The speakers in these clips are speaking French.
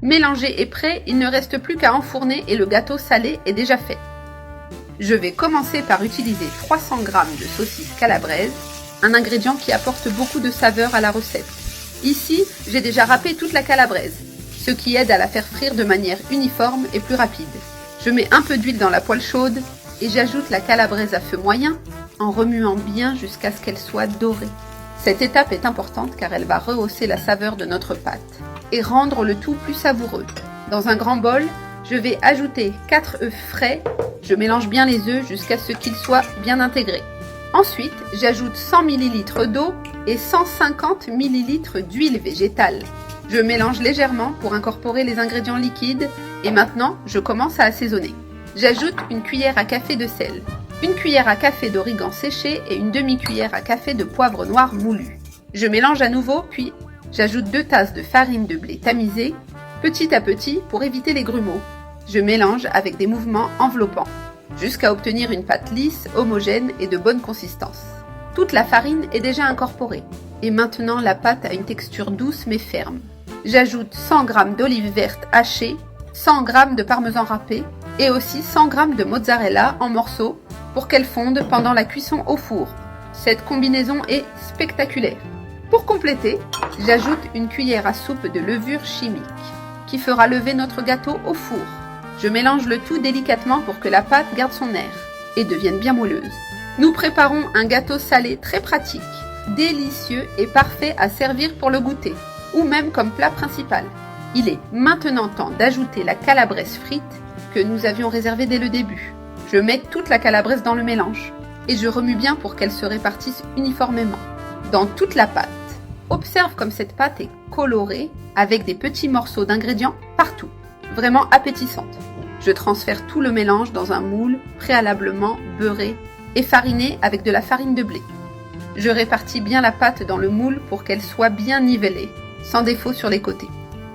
Mélangé et prêt, il ne reste plus qu'à enfourner et le gâteau salé est déjà fait. Je vais commencer par utiliser 300 g de saucisse calabraise, un ingrédient qui apporte beaucoup de saveur à la recette. Ici, j'ai déjà râpé toute la calabraise, ce qui aide à la faire frire de manière uniforme et plus rapide. Je mets un peu d'huile dans la poêle chaude et j'ajoute la calabraise à feu moyen en remuant bien jusqu'à ce qu'elle soit dorée. Cette étape est importante car elle va rehausser la saveur de notre pâte et rendre le tout plus savoureux. Dans un grand bol, je vais ajouter 4 œufs frais. Je mélange bien les œufs jusqu'à ce qu'ils soient bien intégrés. Ensuite, j'ajoute 100 ml d'eau et 150 ml d'huile végétale. Je mélange légèrement pour incorporer les ingrédients liquides et maintenant, je commence à assaisonner. J'ajoute une cuillère à café de sel, une cuillère à café d'origan séché et une demi-cuillère à café de poivre noir moulu. Je mélange à nouveau, puis j'ajoute 2 tasses de farine de blé tamisée, petit à petit pour éviter les grumeaux. Je mélange avec des mouvements enveloppants, jusqu'à obtenir une pâte lisse, homogène et de bonne consistance. Toute la farine est déjà incorporée, et maintenant la pâte a une texture douce mais ferme. J'ajoute 100 g d'olives vertes hachées, 100 g de parmesan râpé, et aussi 100 g de mozzarella en morceaux pour qu'elle fonde pendant la cuisson au four. Cette combinaison est spectaculaire. Pour compléter, j'ajoute une cuillère à soupe de levure chimique, qui fera lever notre gâteau au four. Je mélange le tout délicatement pour que la pâte garde son air et devienne bien moelleuse. Nous préparons un gâteau salé très pratique, délicieux et parfait à servir pour le goûter ou même comme plat principal. Il est maintenant temps d'ajouter la calabraise frite que nous avions réservée dès le début. Je mets toute la calabraise dans le mélange et je remue bien pour qu'elle se répartisse uniformément dans toute la pâte. Observe comme cette pâte est colorée avec des petits morceaux d'ingrédients partout, vraiment appétissante. Je transfère tout le mélange dans un moule préalablement beurré et fariné avec de la farine de blé. Je répartis bien la pâte dans le moule pour qu'elle soit bien nivelée, sans défaut sur les côtés.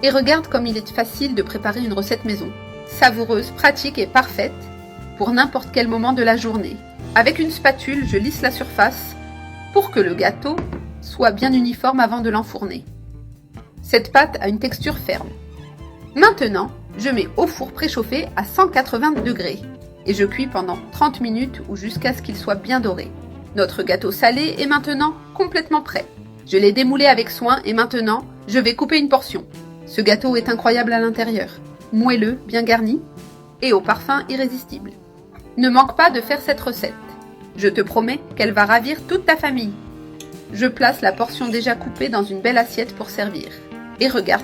Et regarde comme il est facile de préparer une recette maison. Savoureuse, pratique et parfaite pour n'importe quel moment de la journée. Avec une spatule, je lisse la surface pour que le gâteau soit bien uniforme avant de l'enfourner. Cette pâte a une texture ferme. Maintenant, je mets au four préchauffé à 180 degrés et je cuis pendant 30 minutes ou jusqu'à ce qu'il soit bien doré. Notre gâteau salé est maintenant complètement prêt. Je l'ai démoulé avec soin et maintenant, je vais couper une portion. Ce gâteau est incroyable à l'intérieur, moelleux, bien garni et au parfum irrésistible. Ne manque pas de faire cette recette. Je te promets qu'elle va ravir toute ta famille. Je place la portion déjà coupée dans une belle assiette pour servir. Et regarde